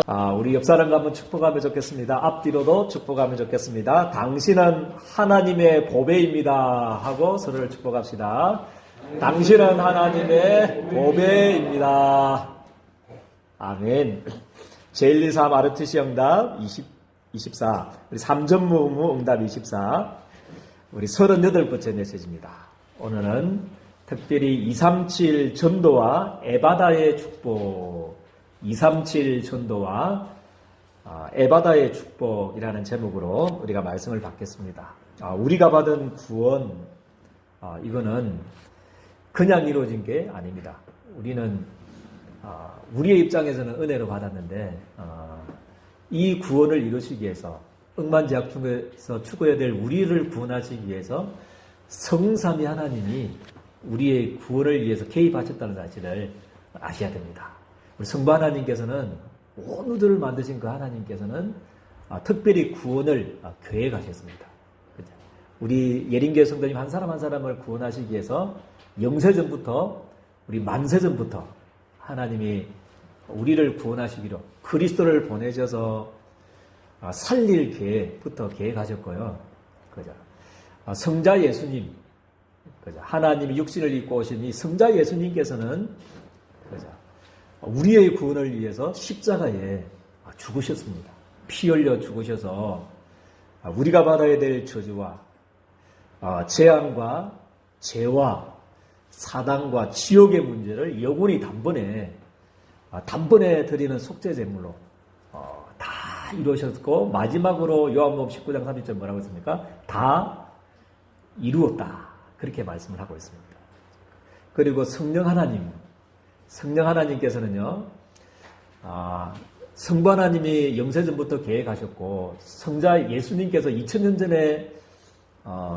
우리 옆 사람과 한번 축복하면 좋겠습니다. 앞뒤로도 축복하면 좋겠습니다. 당신은 하나님의 보배입니다. 하고 서로를 축복합시다. 당신은 하나님의 보배입니다. 아멘. 제123 아르트시 응답 24. 우리 3전무의무 응답 24. 우리 38번째 메시지입니다. 오늘은 특별히 237 전도와 에바다의 축복, 237 전도와 에바다의 축복이라는 제목으로 우리가 말씀을 받겠습니다. 우리가 받은 구원, 이거는 그냥 이루어진 게 아닙니다. 우리는 우리의 입장에서는 은혜로 받았는데 이 구원을 이루시기 위해서 억만지약 중에서 추구해야 될 우리를 구원하시기 위해서 성삼위 하나님이 우리의 구원을 위해서 개입하셨다는 사실을 아셔야 됩니다. 우리 성부 하나님께서는 온 우주를 만드신 그 하나님께서는 특별히 구원을 계획하셨습니다. 그죠? 우리 예림교회 성도님 한 사람 한 사람을 구원하시기 위해서 영세전부터 우리 만세전부터 하나님이 우리를 구원하시기로 그리스도를 보내셔서 살릴 계획부터 계획하셨고요. 그죠? 성자 예수님, 그죠? 하나님이 육신을 입고 오신 이 성자 예수님께서는 그죠? 우리의 구원을 위해서 십자가에 죽으셨습니다. 피 흘려 죽으셔서 우리가 받아야 될 저주와 재앙과 죄와 사단과 지옥의 문제를 영원히 단번에 드리는 속죄제물로 다 이루셨고 마지막으로 요한복음 19장 30절 뭐라고 했습니까? 다 이루었다. 그렇게 말씀을 하고 있습니다. 그리고 성령 하나님께서는요, 성부 하나님이 영세전부터 계획하셨고 성자 예수님께서 2000년 전에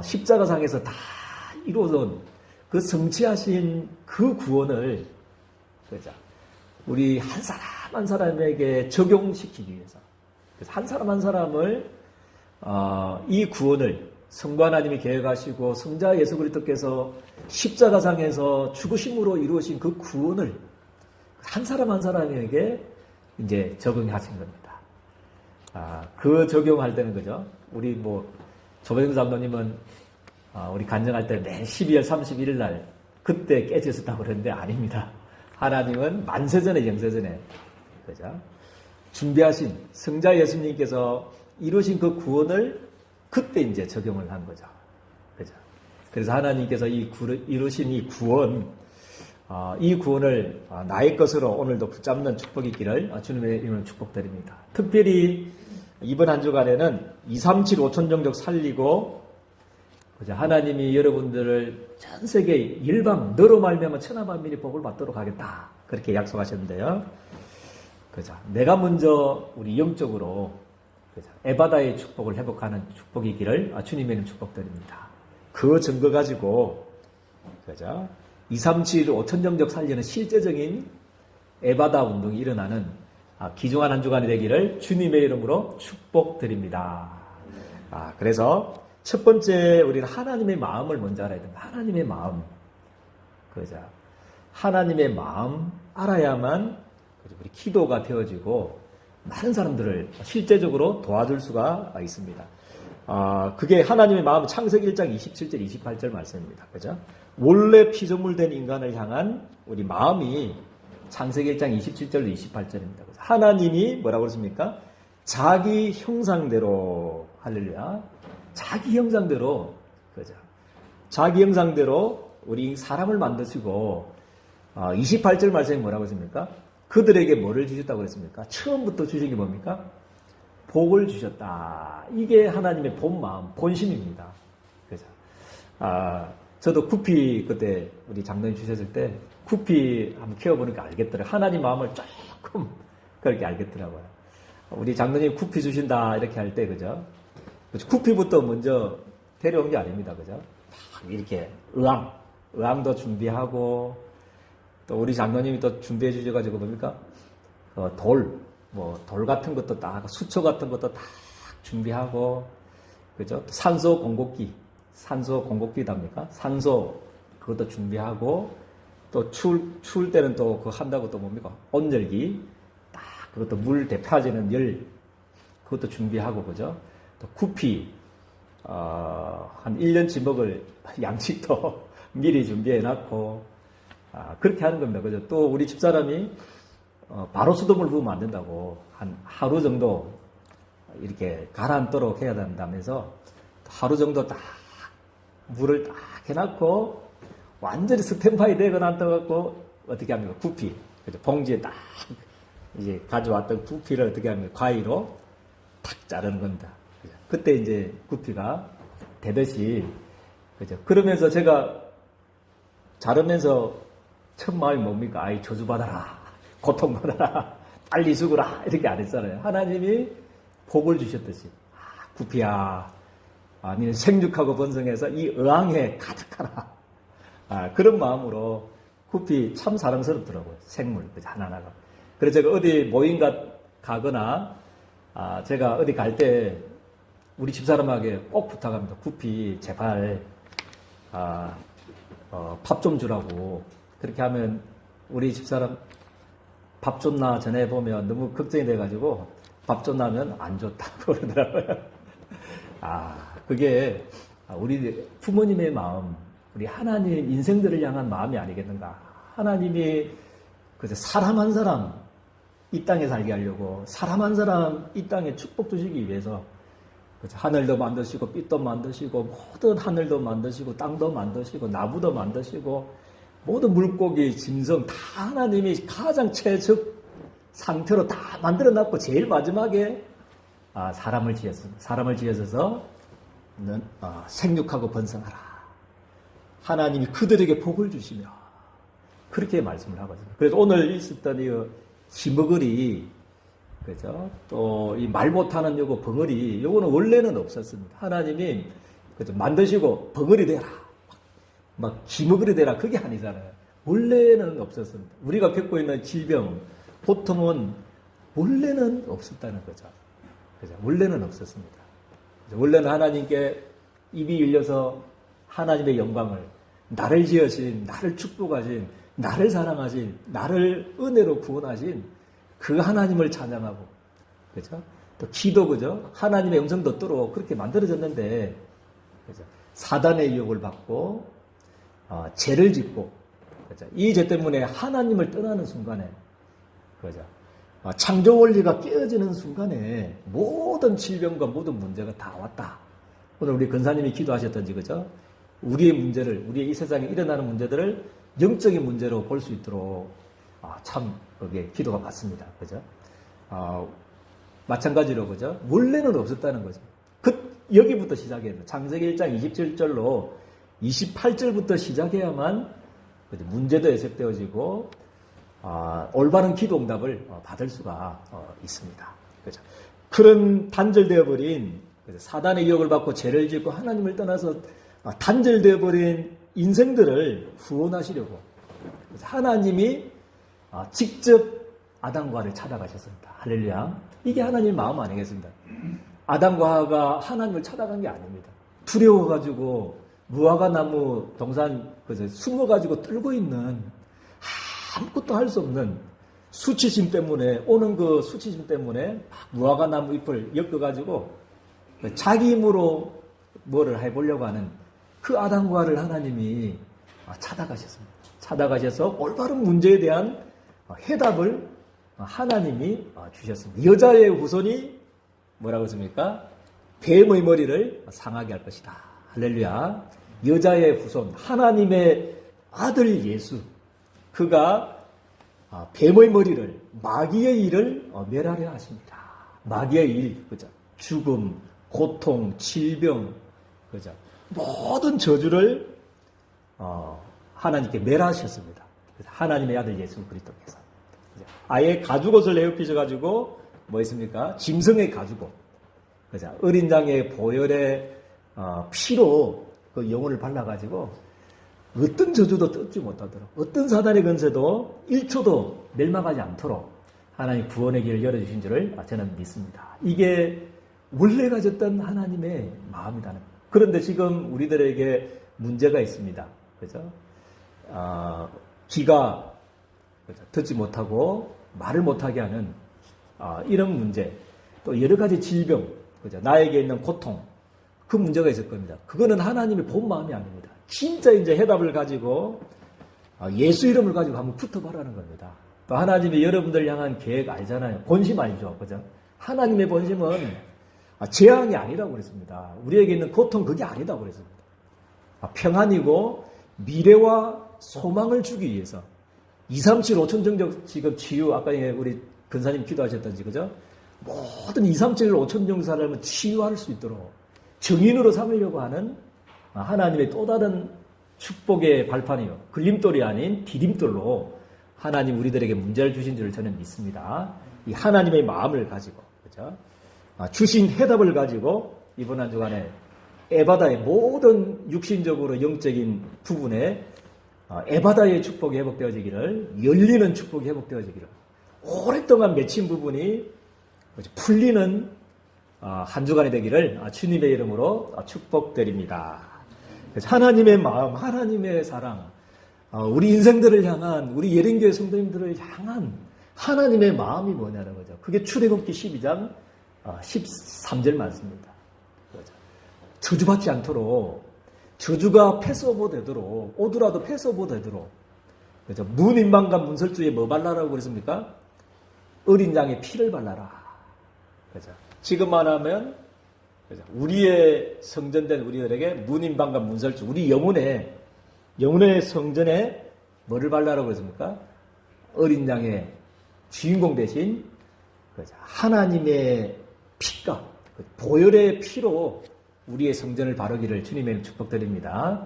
십자가상에서 다 이루어진 그 성취하신 그 구원을 그죠? 우리 한 사람 한 사람에게 적용시키기 위해서 그래서 한 사람 한 사람을 이 구원을 성부 하나님이 계획하시고 성자 예수 그리스도께서 십자가상에서 죽으심으로 이루어진 그 구원을 한 사람 한 사람에게 이제 적용하신 겁니다. 그 적용할 때는 그죠? 우리 조배경 장로님은 우리 간증할 때 매 12월 31일 날 그때 깨졌었다고 그러는데 아닙니다. 하나님은 만세전에 영세전에 그죠? 준비하신 성자 예수님께서 이루신 그 구원을 그때 이제 적용을 한 거죠. 그죠? 그래서 하나님께서 이루신 이 구원, 이 구원을 나의 것으로 오늘도 붙잡는 축복이 있기를 주님의 이름으로 축복드립니다. 특별히 이번 한 주간에는 237 5천 종족 살리고 그죠? 하나님이 여러분들을 전 세계 일방 너로 말미암아 천하 만민이 복을 받도록 하겠다. 그렇게 약속하셨는데요. 그죠? 내가 먼저 우리 영적으로 그죠? 에바다의 축복을 회복하는 축복이기를 주님의 이름 축복드립니다. 그 증거 가지고 그죠? 237 5천 종족 살리는 실제적인 에바다 운동이 일어나는 귀중한 한 주간이 되기를 주님의 이름으로 축복드립니다. 그래서 첫 번째 우리는 하나님의 마음을 먼저 알아야 됩니다. 하나님의 마음. 그죠? 하나님의 마음 알아야만 우리 기도가 되어지고 많은 사람들을 실제적으로 도와줄 수가 있습니다. 그게 하나님의 마음 창세기 1장 27절 28절 말씀입니다. 그죠? 원래 피조물된 인간을 향한 우리 마음이 창세기 1장 27절로 28절입니다. 하나님이 뭐라고 그랬습니까? 자기 형상대로 할렐루야. 자기 형상대로 그죠? 자기 형상대로 우리 사람을 만드시고 28절 말씀이 뭐라고 했습니까? 그들에게 뭐를 주셨다고 그랬습니까? 처음부터 주신 게 뭡니까? 복을 주셨다. 이게 하나님의 본 마음, 본심입니다. 그죠? 저도 구피 그때 우리 장로님 주셨을 때 구피 한번 키워보니까 알겠더라고요. 하나님 마음을 조금 그렇게 알겠더라고요. 우리 장로님 구피 주신다 이렇게 할 때 그죠? 구피부터 먼저 데려온 게 아닙니다. 그죠? 이렇게 의왕도 준비하고 또 우리 장로님이 또 준비해 주셔가지고 뭡니까? 돌 같은 것도 딱, 수초 같은 것도 딱 준비하고, 그죠? 산소 공급기답니까? 산소, 그것도 준비하고, 또 추울 때는 또 그거 한다고 또 뭡니까? 온열기 딱 그것도 물 데펴지는 열, 그것도 준비하고, 그죠? 또 구피, 한 1년치 먹을 양식도 미리 준비해놨고, 그렇게 하는 겁니다. 그죠? 또 우리 집사람이, 바로 수돗물 부으면 안 된다고, 한 하루 정도 이렇게 가라앉도록 해야 된다면서, 하루 정도 딱 물을 딱 해놨고, 완전히 스탠바이 되고 난떠갖고, 어떻게 합니까? 구피. 그죠? 봉지에 딱, 이제 가져왔던 구피를 어떻게 합니까? 과위로 탁 자르는 겁니다. 그죠? 그때 이제 구피가 되듯이, 그죠? 그러면서 제가 자르면서 첫 마음이 뭡니까? 아이, 저주받아라. 고통받아라. 빨리 죽어라. 이렇게 안 했잖아요. 하나님이 복을 주셨듯이. 구피야. 니는 생육하고 번성해서 이 어항에 가득하라. 그런 마음으로 구피 참 사랑스럽더라고요. 생물, 하나하나가. 그래서 제가 어디 모임 가거나, 제가 어디 갈 때 우리 집사람에게 꼭 부탁합니다. 구피, 제발, 밥 좀 주라고. 그렇게 하면 우리 집사람 밥 줬나 전해보면 너무 걱정이 돼가지고 밥 줬나면 안 줬다고 그러더라고요. 그게 우리 부모님의 마음, 우리 하나님 인생들을 향한 마음이 아니겠는가. 하나님이 그저 사람 한 사람 이 땅에 살게 하려고, 사람 한 사람 이 땅에 축복 주시기 위해서 하늘도 만드시고 빛도 만드시고 모든 하늘도 만드시고 땅도 만드시고 나무도 만드시고 모든 물고기, 짐승 다 하나님이 가장 최적 상태로 다 만들어놨고 제일 마지막에 사람을 지었습니다. 사람을 지어서 생육하고 번성하라. 하나님이 그들에게 복을 주시며 그렇게 말씀을 하거든요. 그래서 오늘 있었던 이 희머거리, 그죠? 또 이 말 못하는 요거 벙어리, 요거는 원래는 없었습니다. 하나님이 그죠? 만드시고 벙어리 되라, 막 희머거리 되라, 그게 아니잖아요. 원래는 없었습니다. 우리가 겪고 있는 질병, 고통은 원래는 없었다는 거죠. 그죠? 원래는 없었습니다. 그죠? 원래는 하나님께 입이 열려서 하나님의 영광을, 나를 지으신, 나를 축복하신, 나를 사랑하신, 나를 은혜로 구원하신 그 하나님을 찬양하고, 그죠? 또 기도, 그죠? 하나님의 음성도 듣도록 그렇게 만들어졌는데, 그죠? 사단의 유혹을 받고, 죄를 짓고, 그죠? 이 죄 때문에 하나님을 떠나는 순간에, 그죠? 창조 원리가 깨어지는 순간에 모든 질병과 모든 문제가 다 왔다. 오늘 우리 근사님이 기도하셨던지, 그죠? 우리의 문제를, 우리의 이 세상에 일어나는 문제들을 영적인 문제로 볼 수 있도록 참 그게 기도가 받습니다. 그죠? 마찬가지로, 그죠? 원래는 없었다는 거죠. 여기부터 시작해야 돼요. 창세기 1장 27절로 28절부터 시작해야만 그죠? 문제도 해석되어지고 올바른 기도 응답을 받을 수가 있습니다. 그죠? 그런 단절되어 버린 사단의 유혹을 받고 죄를 짓고 하나님을 떠나서 단절되어 버린 인생들을 구원하시려고 하나님이 직접 아담과를 찾아가셨습니다. 할렐루야. 이게 하나님의 마음 아니겠습니까? 아담과 하와가 하나님을 찾아간 게 아닙니다. 두려워가지고 무화과 나무 동산 숨어가지고 떨고 있는, 아무것도 할 수 없는 수치심 때문에, 오는 그 수치심 때문에 무화과 나무 잎을 엮어가지고 자기 힘으로 뭐를 해보려고 하는 그 아담과 하와를 하나님이 찾아가셨습니다. 찾아가셔서 올바른 문제에 대한 해답을 하나님이 주셨습니다. 여자의 후손이 뭐라고 했습니까? 뱀의 머리를 상하게 할 것이다. 할렐루야. 여자의 후손, 하나님의 아들 예수, 그가 뱀의 머리를, 마귀의 일을 멸하려 하십니다. 마귀의 일, 그죠? 죽음, 고통, 질병, 그죠? 모든 저주를 하나님께 멸하셨습니다. 하나님의 아들 예수 그리스도께서 아예 가죽옷을 내입히셔가지고 뭐 했습니까? 짐승의 가죽옷, 그죠? 어린 양의 보혈의 피로 그 영혼을 발라가지고 어떤 저주도 뜯지 못하도록, 어떤 사단의 건세도 1초도 멸망하지 않도록 하나님 구원의 길을 열어주신 줄을 저는 믿습니다. 이게 원래 가졌던 하나님의 마음이라는 거예요. 그런데 지금 우리들에게 문제가 있습니다. 그죠? 귀가 듣지 못하고 말을 못하게 하는 이런 문제, 또 여러 가지 질병, 그죠? 나에게 있는 고통, 그 문제가 있을 겁니다. 그거는 하나님의 본 마음이 아닙니다. 진짜 이제 해답을 가지고 예수 이름을 가지고 한번 붙어보라는 겁니다. 또 하나님이 여러분들 향한 계획 알잖아요. 본심 알죠, 그죠? 하나님의 본심은 재앙이 아니라고 그랬습니다. 우리에게 있는 고통 그게 아니라고 그랬습니다. 평안이고 미래와 소망을 주기 위해서 237 5천 정적 지금 치유 아까 우리 근사님 기도하셨던지 그죠? 모든 237 5천 정 사람을 치유할 수 있도록 증인으로 삼으려고 하는 하나님의 또 다른 축복의 발판이요. 걸림돌이 아닌 디딤돌로 하나님 우리들에게 문제를 주신 줄을 저는 믿습니다. 이 하나님의 마음을 가지고 그죠? 주신 해답을 가지고 이번 한 주간에 에바다의 모든 육신적으로 영적인 부분에 에바다의 축복이 회복되어지기를, 열리는 축복이 회복되어지기를, 오랫동안 맺힌 부분이 풀리는 한 주간이 되기를 주님의 이름으로 축복드립니다. 그래서 하나님의 마음, 하나님의 사랑, 우리 인생들을 향한, 우리 예린교회 성도님들을 향한 하나님의 마음이 뭐냐는 거죠. 그게 출애굽기 12장 13절 말씀입니다. 저주받지 않도록, 저주가 패스오버 되도록, 오더라도 패스오버 되도록, 그죠? 문인방과 문설주에 뭐 발라라고 그랬습니까? 어린 양의 피를 발라라. 그죠? 지금만 하면, 그죠? 우리의 성전된 우리들에게 문인방과 문설주, 우리 영혼의 성전에 뭐를 발라라고 그랬습니까? 어린 양의 주인공 대신, 그죠? 하나님의 피가, 보혈의 피로 우리의 성전을 바르기를 주님의 축복드립니다.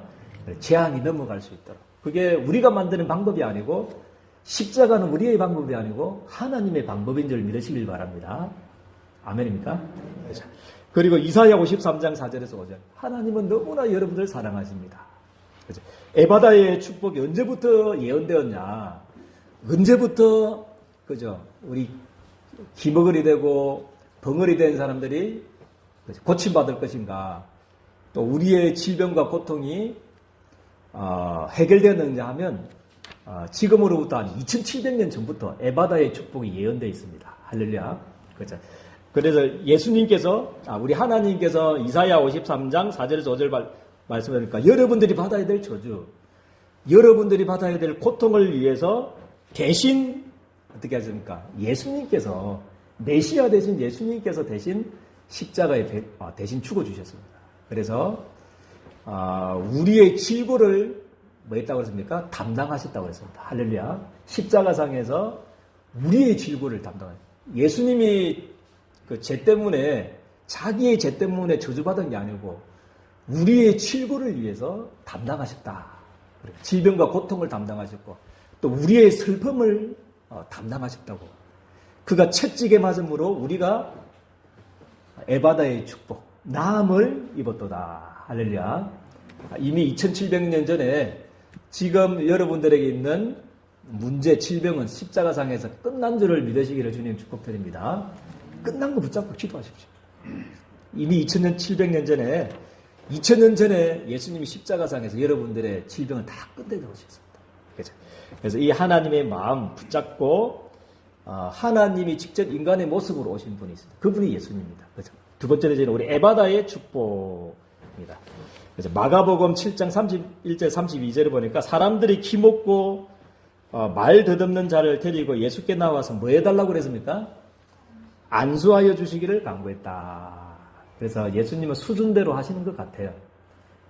재앙이 넘어갈 수 있도록. 그게 우리가 만드는 방법이 아니고 십자가는 우리의 방법이 아니고 하나님의 방법인 줄 믿으시길 바랍니다. 아멘입니까? 그리고 이사야 53장 4절에서 5절. 하나님은 너무나 여러분들 사랑하십니다. 그죠? 에바다의 축복이 언제부터 예언되었냐? 언제부터 그죠? 우리 기머거리 되고 벙어리 된 사람들이 고침받을 것인가? 또 우리의 질병과 고통이 해결되었느냐 하면 지금으로부터 한 2700년 전부터 에바다의 축복이 예언되어 있습니다. 할렐루야. 그렇죠? 그래서 예수님께서 우리 하나님께서 이사야 53장 4절에서 5절 말씀하니까 여러분들이 받아야 될 저주, 여러분들이 받아야 될 고통을 위해서 대신 어떻게 하십니까? 예수님께서 메시아 대신 예수님께서 대신 십자가에 대신 죽어주셨습니다. 그래서 우리의 질고를 뭐 했다고 그랬습니까? 담당하셨다고 했습니다. 할렐루야. 십자가상에서 우리의 질고를 담당하셨습니다. 예수님이 그 죄 때문에 자기의 죄 때문에 저주받은 게 아니고 우리의 질고를 위해서 담당하셨다. 질병과 고통을 담당하셨고 또 우리의 슬픔을 담당하셨다고. 그가 채찍에 맞음으로 우리가 에바다의 축복, 나음을 입었도다. 할렐루야. 이미 2700년 전에 지금 여러분들에게 있는 문제, 질병은 십자가상에서 끝난 줄을 믿으시기를 주님 축복드립니다. 끝난 거 붙잡고 기도하십시오. 이미 2700년 전에 2000년 전에 예수님이 십자가상에서 여러분들의 질병을 다 끝내놓으셨습니다. 그래서 이 하나님의 마음 붙잡고 하나님이 직접 인간의 모습으로 오신 분이 있습니다. 그분이 예수님입니다. 그렇죠? 두 번째는 우리 에바다의 축복입니다. 그래서 마가복음 7장 31절 32절을 보니까 사람들이 기먹고 말 더듬는 자를 데리고 예수께 나와서 뭐 해달라고 그랬습니까? 안수하여 주시기를 간구했다. 그래서 예수님은 수준대로 하시는 것 같아요.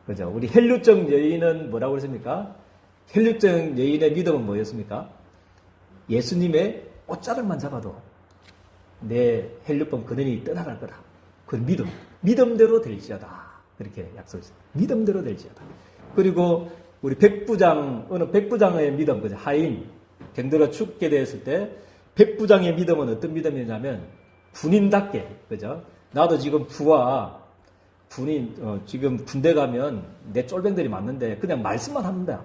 그죠? 우리 헬류증 여인은 뭐라고 그랬습니까? 헬류증 여인의 믿음은 뭐였습니까? 예수님의 옷자락만 잡아도 내 헬류병 근원이 떠나갈 거다. 그 믿음대로 될지어다. 그렇게 약속했어요. 믿음대로 될지어다. 그리고 우리 백부장, 어느 백부장의 믿음, 그죠? 하인, 병들어 죽게 되었을 때 백부장의 믿음은 어떤 믿음이냐면 군인답게, 그죠? 나도 지금 군인, 지금 군대 가면 내 쫄병들이 많는데 그냥 말씀만 합니다.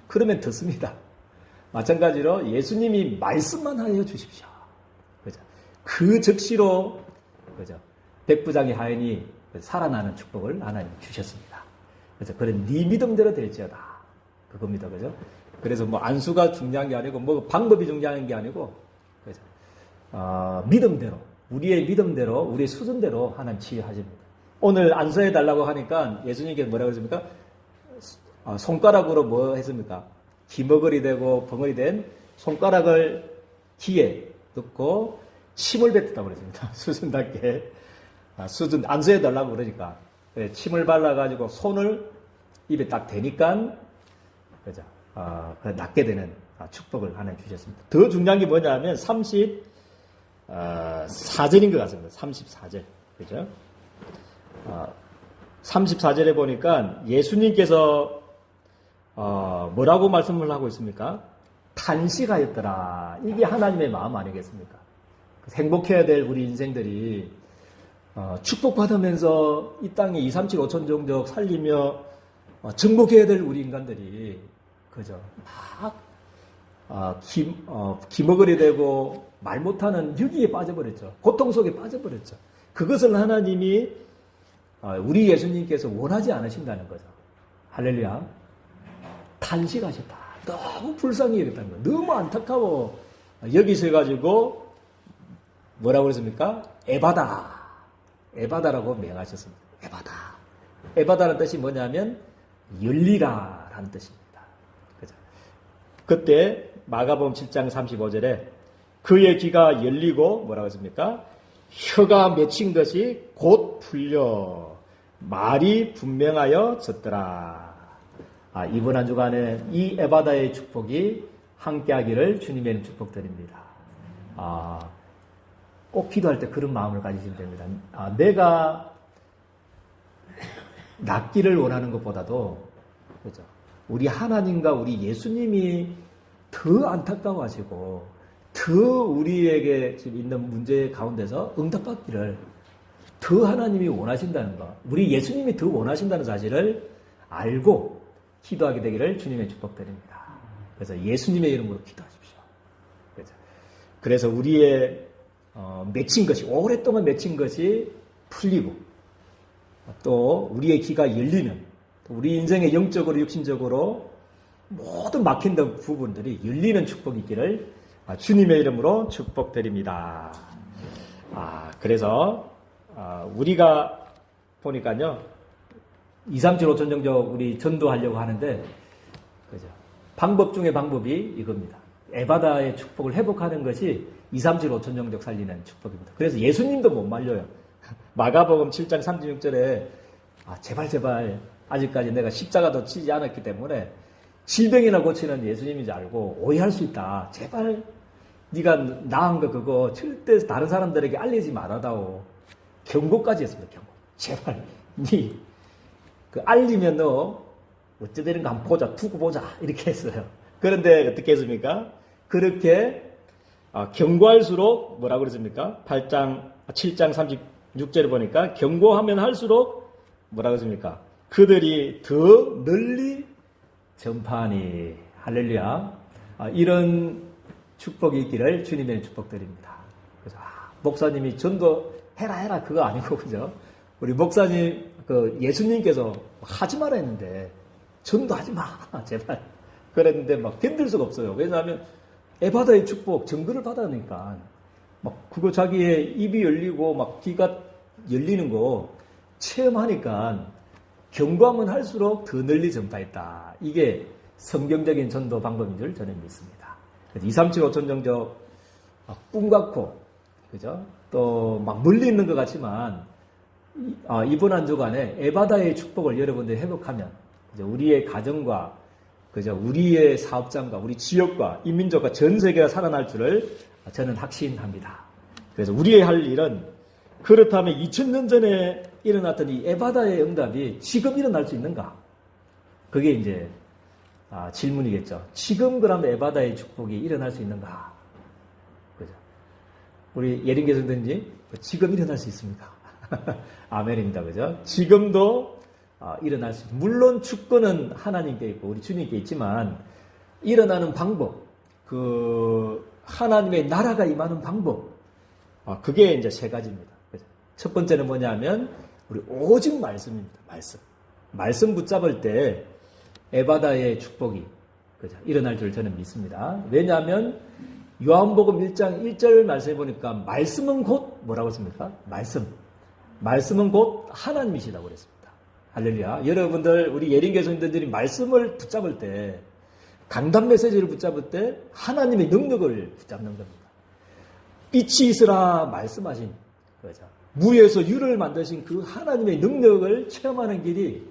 그러면 듣습니다. 마찬가지로 예수님이 말씀만 하여 주십시오. 그죠? 그 즉시로, 그죠? 백부장의 하인이 살아나는 축복을 하나님 주셨습니다. 그래서 그런 네 믿음대로 될지어다. 그겁니다. 그죠? 그래서 뭐 안수가 중요한 게 아니고 뭐 방법이 중요한 게 아니고, 그죠? 믿음대로, 우리의 믿음대로, 우리의 수준대로 하나님 치유하십니다. 오늘 안수해 달라고 하니까 예수님께서 뭐라고 했습니까? 손가락으로 뭐 했습니까? 기머거리 되고 벙어리 된 손가락을 귀에 넣고 침을 뱉었다고 그랬습니다. 수준답게. 수준, 안수해 달라고 그러니까. 침을 발라가지고 손을 입에 딱 대니까, 그죠? 낫게 되는 축복을 하나님 주셨습니다. 더 중요한 게 뭐냐면 34절인 것 같습니다. 34절. 그죠? 34절에 보니까 예수님께서 뭐라고 말씀을 하고 있습니까? 탄식하였더라. 이게 하나님의 마음 아니겠습니까? 행복해야 될 우리 인생들이 축복받으면서 이 땅에 2, 3, 7, 5천 종족 살리며 정복해야 될 우리 인간들이 그죠? 막 기머거리 되고 말 못하는 유기에 빠져버렸죠. 고통 속에 빠져버렸죠. 그것을 하나님이 우리 예수님께서 원하지 않으신다는 거죠. 할렐루야. 탄식하셨다. 너무 불쌍히 여겼다는 거예요. 너무 안타까워 여기셔가지고 뭐라고 그랬습니까? 에바다. 에바다라고 명하셨습니다. 에바다. 에바다라는 뜻이 뭐냐면 열리라 라는 뜻입니다. 그죠? 그때 마가복음 7장 35절에 그의 귀가 열리고 뭐라고 했습니까? 혀가 맺힌 것이 곧 풀려 말이 분명하여 졌더라. 이번 한 주간에 이 에바다의 축복이 함께하기를 주님의 이름 축복드립니다. 꼭 기도할 때 그런 마음을 가지시면 됩니다. 내가 낫기를 원하는 것보다도 그죠? 우리 하나님과 우리 예수님이 더 안타까워하시고 더 우리에게 지금 있는 문제 가운데서 응답받기를 더 하나님이 원하신다는 것, 우리 예수님이 더 원하신다는 사실을 알고 기도하게 되기를 주님의 축복드립니다. 그래서 예수님의 이름으로 기도하십시오. 그래서 우리의 맺힌 것이 오랫동안 맺힌 것이 풀리고 또 우리의 귀가 열리는 우리 인생의 영적으로 육신적으로 모든 막힌 부분들이 열리는 축복이 있기를 주님의 이름으로 축복드립니다. 그래서 우리가 보니까요 2, 3, 7, 5천 정도 우리 전도하려고 하는데 그죠? 방법 중에 방법이 이겁니다. 에바다의 축복을 회복하는 것이 2, 3, 7, 5천 정도 살리는 축복입니다. 그래서 예수님도 못 말려요. 마가복음 7장 36절에 제발 아직까지 내가 십자가도 치지 않았기 때문에 질병이나 고치는 예수님인 줄 알고 오해할 수 있다. 제발 네가 나은 거 그거 절대 다른 사람들에게 알리지 말아다오. 경고까지 했습니다. 경고. 제발 네 그 알리면 너 어찌 되는가 한번 보자. 두고 보자. 이렇게 했어요. 그런데 어떻게 했습니까? 그렇게 경고할수록 뭐라고 그랬습니까? 7장 36절에 보니까 경고하면 할수록 뭐라고 했습니까? 그들이 더 널리 전파하니 할렐루야. 이런 축복이 있기를 주님의 축복드립니다. 그죠? 목사님이 전도해라 그거 아니고 그죠? 우리 목사님 예수님께서 하지 마라 했는데 전도하지 마 제발 그랬는데 막 견딜 수가 없어요. 왜냐하면 에바다의 축복 증거를 받으니까 막 그거 자기의 입이 열리고 막 귀가 열리는 거 체험하니까 경고하면 할수록 더 널리 전파했다. 이게 성경적인 전도 방법인 줄 저는 믿습니다. 2, 3, 7, 5천 정도 꿈 같고 그죠? 또 막 멀리 있는 것 같지만 이번 한 주간에 에바다의 축복을 여러분들이 회복하면 우리의 가정과 그죠? 우리의 사업장과 우리 지역과 인민족과 전 세계가 살아날 줄을 저는 확신합니다. 그래서 우리의 할 일은 그렇다면 2000년 전에 일어났던 이 에바다의 응답이 지금 일어날 수 있는가? 그게 이제 질문이겠죠. 지금 그러면 에바다의 축복이 일어날 수 있는가? 그죠? 우리 예린교 선생님 지금 일어날 수 있습니까? 아멘입니다. 그죠? 지금도 일어날 수 있습니다. 물론 주권은 하나님께 있고 우리 주님께 있지만 일어나는 방법, 하나님의 나라가 임하는 방법, 그게 이제 세 가지입니다. 그죠? 첫 번째는 뭐냐면 우리 오직 말씀입니다. 말씀 붙잡을 때 에바다의 축복이 그죠? 일어날 줄 저는 믿습니다. 왜냐하면 요한복음 1장 1절 말씀해 보니까 말씀은 곧 뭐라고 했습니까? 말씀은 곧 하나님이시다고 그랬습니다. 할렐루야. 여러분들 우리 예린교회 성도들이 말씀을 붙잡을 때 강단 메시지를 붙잡을 때 하나님의 능력을 붙잡는 겁니다. 빛이 있으라 말씀하신 거죠. 무에서 유를 만드신 그 하나님의 능력을 체험하는 길이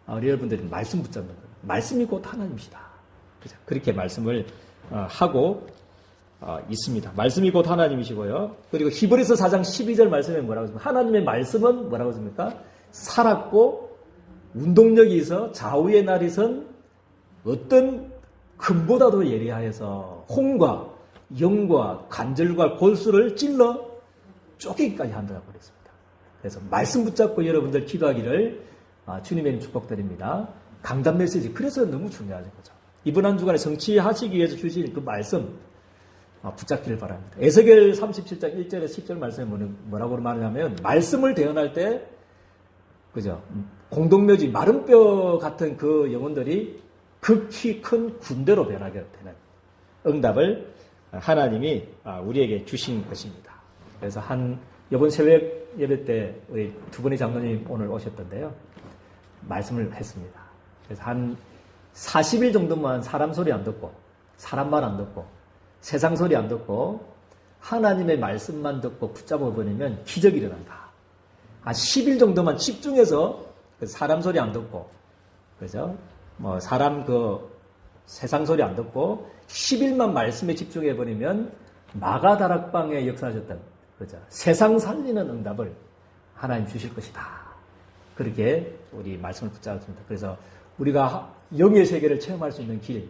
우리 여러분들이 말씀 붙잡는 거예요. 말씀이 곧 하나님이시다. 그죠? 그렇게 말씀을 하고 있습니다. 말씀이 곧 하나님이시고요. 그리고 히브리서 4장 12절 말씀에 뭐라고 했습니까? 하나님의 말씀은 뭐라고 했습니까? 살았고 운동력이 있어 좌우의 날이 선 어떤 금보다도 예리하여서 홍과 영과 관절과 골수를 찔러 쪼개기까지 한다고 그랬습니다. 그래서 말씀 붙잡고 여러분들 기도하기를 주님의 이름 축복드립니다. 강단 메시지 그래서 너무 중요한 거죠. 이번 한 주간에 성취하시기 위해서 주신 그 말씀 붙잡기를 바랍니다. 에스겔 37장 1절에서 10절 말씀에 뭐라고 말하냐면 말씀을 대언할 때 그죠? 공동묘지 마른 뼈 같은 그 영혼들이 극히 큰 군대로 변하게 되는 응답을 하나님이 우리에게 주신 것입니다. 그래서 이번 새벽 예배 때 우리 두 분의 장로님 오늘 오셨던데요. 말씀을 했습니다. 그래서 한 40일 정도만 사람 소리 안 듣고 사람 말 안 듣고 세상 소리 안 듣고 하나님의 말씀만 듣고 붙잡아 버리면 기적이 일어난다. 한 10일 정도만 집중해서 사람 소리 안 듣고 그죠? 사람 세상 소리 안 듣고 10일만 말씀에 집중해 버리면 마가다락방에 역사하셨던 그죠? 세상 살리는 응답을 하나님 주실 것이다. 그렇게 우리 말씀을 붙잡았습니다. 그래서 우리가 영의 세계를 체험할 수 있는 길,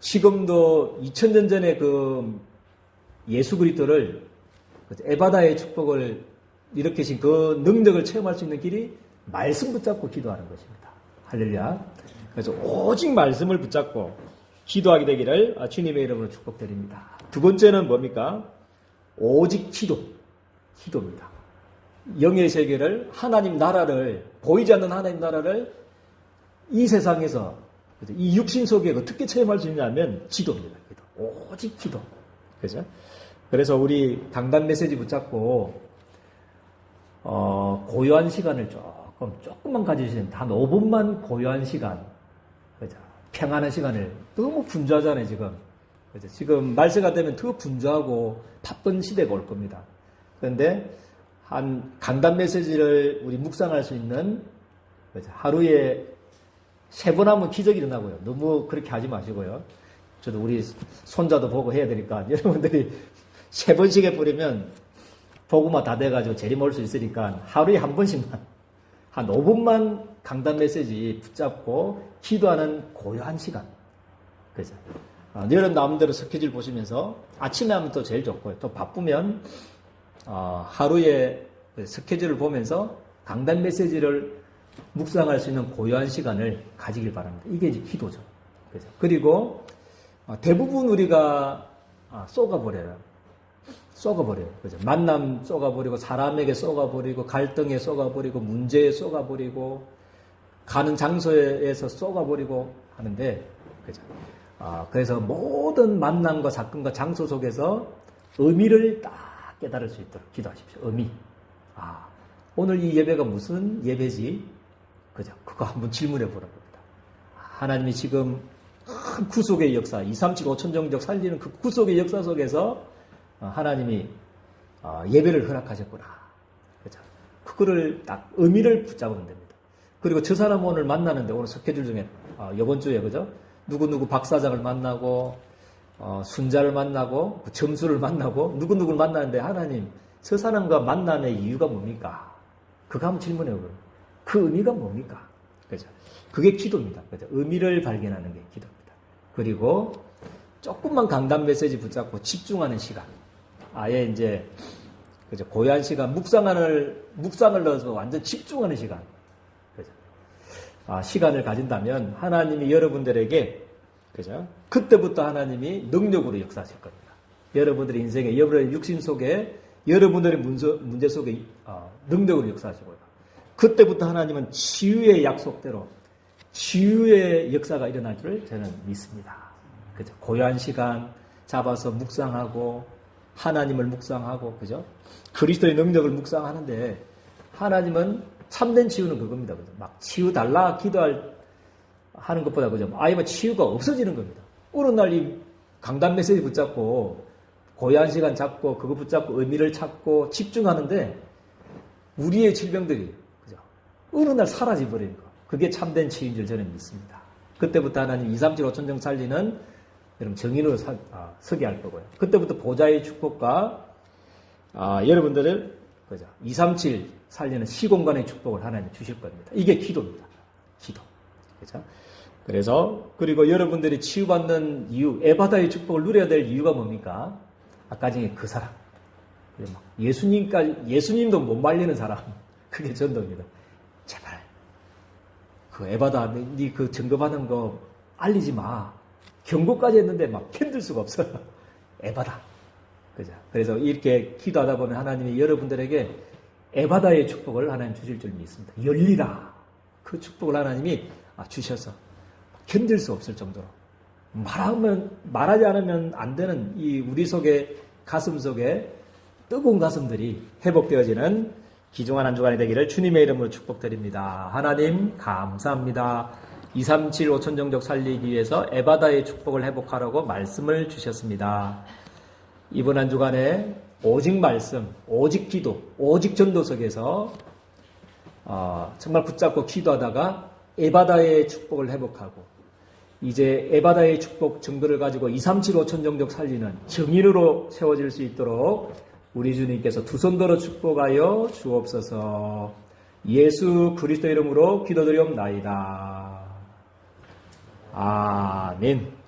지금도 2000년 전에 그 예수 그리스도를 에바다의 축복을 일으키신 그 능력을 체험할 수 있는 길이 말씀 붙잡고 기도하는 것입니다. 할렐루야. 그래서 오직 말씀을 붙잡고 기도하게 되기를 주님의 이름으로 축복드립니다. 두 번째는 뭡니까? 오직 기도입니다. 영의 세계를 하나님 나라를 보이지 않는 하나님 나라를 이 세상에서 이 육신 속에 어떻게 체험할 수 있냐면 기도입니다. 오직 기도. 그죠? 그래서 우리 강단 메시지 붙잡고 고요한 시간을 조금만 가지시면 단 5분만 고요한 시간. 그죠? 평안한 시간을 너무 분주하잖아요, 지금. 그죠? 지금 말세가 되면 더 분주하고 바쁜 시대가 올 겁니다. 그런데 한 강단 메시지를 우리 묵상할 수 있는 그죠? 하루에 3번 하면 기적이 일어나고요. 너무 그렇게 하지 마시고요. 저도 우리 손자도 보고 해야 되니까 여러분들이 3번씩 해버리면 복음화 다 돼가지고 재림 올 수 있으니까 하루에 한 번씩만 한 5분만 강단 메시지 붙잡고 기도하는 고요한 시간. 그죠? 여러분 나름대로 스케줄 보시면서 아침에 하면 또 제일 좋고요. 또 바쁘면 하루에 스케줄을 보면서 강단 메시지를 묵상할 수 있는 고요한 시간을 가지길 바랍니다. 이게 이제 기도죠. 그죠? 그리고 대부분 우리가 쏘가버려요. 그죠? 만남 쏘가버리고 사람에게 쏘가버리고 갈등에 쏘가버리고 문제에 쏘가버리고 가는 장소에서 쏘가버리고 하는데 그죠? 그래서 모든 만남과 사건과 장소 속에서 의미를 딱 깨달을 수 있도록 기도하십시오. 의미. 오늘 이 예배가 무슨 예배지? 그죠? 그거 한번 질문해 보라고 합니다. 하나님이 지금 큰 구속의 역사, 237, 5천 정적 살리는 그 구속의 역사 속에서 하나님이 예배를 허락하셨구나. 그죠? 그거를 딱 의미를 붙잡으면 됩니다. 그리고 저 사람 오늘 만나는데 오늘 스케줄 중에 이번 주에 그죠? 누구 박 사장을 만나고 순자를 만나고 점수를 만나고 누구를 만나는데 하나님 저 사람과 만남의 이유가 뭡니까? 그거 한번 질문해 보세요. 그 의미가 뭡니까? 그죠? 그게 기도입니다. 그죠? 의미를 발견하는 게 기도입니다. 그리고 조금만 강단 메시지 붙잡고 집중하는 시간. 아예 이제 그죠? 고요한 시간, 묵상을 넣어서 완전 집중하는 시간. 그죠? 시간을 가진다면 하나님이 여러분들에게 그죠? 그때부터 하나님이 능력으로 역사하실 겁니다. 여러분들의 인생에, 여러분의 육신 속에, 여러분들의 문제 속에 능력으로 역사하시고요. 그때부터 하나님은 치유의 약속대로 치유의 역사가 일어날 줄 저는 믿습니다. 그죠? 고요한 시간, 잡아서 묵상하고 하나님을 묵상하고 그죠? 그리스도의 능력을 묵상하는데 하나님은 참된 치유는 그겁니다. 그죠? 막 치유 달라 하는 것보다 그죠? 아예 뭐 치유가 없어지는 겁니다. 어느 날 이 강단 메시지 붙잡고 고요한 시간 잡고 그거 붙잡고 의미를 찾고 집중하는데 우리의 질병들이 그죠? 어느 날 사라져버리는 거. 그게 참된 치유인 줄 저는 믿습니다. 그때부터 하나님 2, 3, 7, 5천 정 살리는 여러분 정인으로 서게 할 거고요. 그때부터 보좌의 축복과 여러분들을 그죠? 2, 3, 7 살리는 시공간의 축복을 하나님 주실 겁니다. 이게 기도입니다. 기도. 그죠? 그리고 여러분들이 치유받는 이유, 에바다의 축복을 누려야 될 이유가 뭡니까? 아까 전에 그 사람. 예수님도 못 말리는 사람. 그게 전도입니다. 제발. 그 에바다, 네 그 증거받은 거 알리지 마. 경고까지 했는데 막 견딜 수가 없어. 에바다. 그죠? 그래서 이렇게 기도하다 보면 하나님이 여러분들에게 에바다의 축복을 하나님 주실 줄 믿습니다. 열리라. 그 축복을 하나님이 주셔서 견딜 수 없을 정도로 말하지 않으면 안 되는 이 우리 속에 가슴 속에 뜨거운 가슴들이 회복되어지는 귀중한 한 주간이 되기를 주님의 이름으로 축복드립니다. 하나님 감사합니다. 2, 3, 7, 5천 정적 살리기 위해서 에바다의 축복을 회복하라고 말씀을 주셨습니다. 이번 한 주간에 오직 말씀, 오직 기도, 오직 전도 속에서 정말 붙잡고 기도하다가 에바다의 축복을 회복하고 이제 에바다의 축복 증거를 가지고 2, 3, 7, 5천 정적 살리는 정인으로 세워질 수 있도록 우리 주님께서 두 손 들어 축복하여 주옵소서. 예수 그리스도 이름으로 기도드리옵나이다. 아멘.